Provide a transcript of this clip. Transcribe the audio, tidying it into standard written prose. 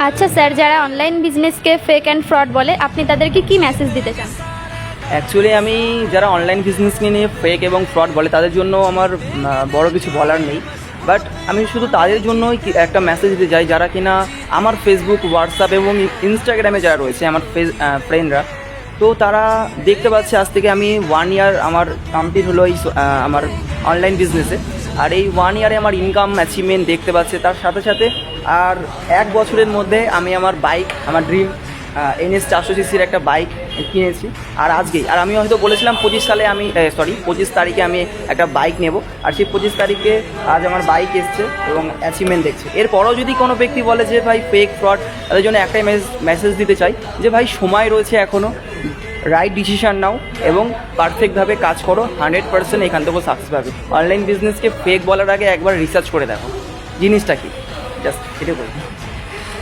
আচ্ছা স্যার, যারা online বিজনেসকে fake and fraud বলে, আপনি তাদেরকে কি মেসেজ দিতে চান? অ্যাকচুয়ালি আমি যারা অনলাইন বিজনেসকে নিয়ে ফেক এবং ফ্রড বলে তাদের জন্য আমার বড় কিছু বলার নেই। বাট আমি শুধু তাদের জন্যই একটা মেসেজ দিতে চাই যারা কিনা আমার ফেসবুক, হোয়াটসঅ্যাপ এবং ইনস্টাগ্রামে যারা রয়েছে আমার ফ্রেন্ডরা, তো তারা দেখতে পাচ্ছে আজ থেকে আমি 1 ইয়ার আমার কমপ্লিট হলো এই আমার অনলাইন বিজনেসে। আর এই 1 ইয়ারে আমার ইনকাম অ্যাচিভমেন্ট দেখতে পাচ্ছে, তার সাথে সাথে আর 1 বছরের মধ্যে আমি আমার বাইক, আমার ড্রিম NS 400cc একটা বাইক কিনেছি। আর আজকেই, আর আমি হয়তো বলেছিলাম 25 তারিখে আমি একটা বাইক নেব, আর সেই 25 তারিখে আজ আমার বাইক এসছে এবং অ্যাচিভমেন্ট দেখছে। এরপরও যদি কোনো ব্যক্তি বলে যে ভাই ফেক ফ্রড, তাদের জন্য একটাই মেসেজ দিতে চাই যে ভাই সময় রয়েছে এখনও, রাইট ডিসিশান নাও এবং পারফেক্টভাবে কাজ করো, 100% এখান থেকেও সাকসেস পাবে। অনলাইন বিজনেসকে ফেক বলার আগে একবার রিসার্চ করে দেখো জিনিসটা কি, জাস্ট এটা বলছি।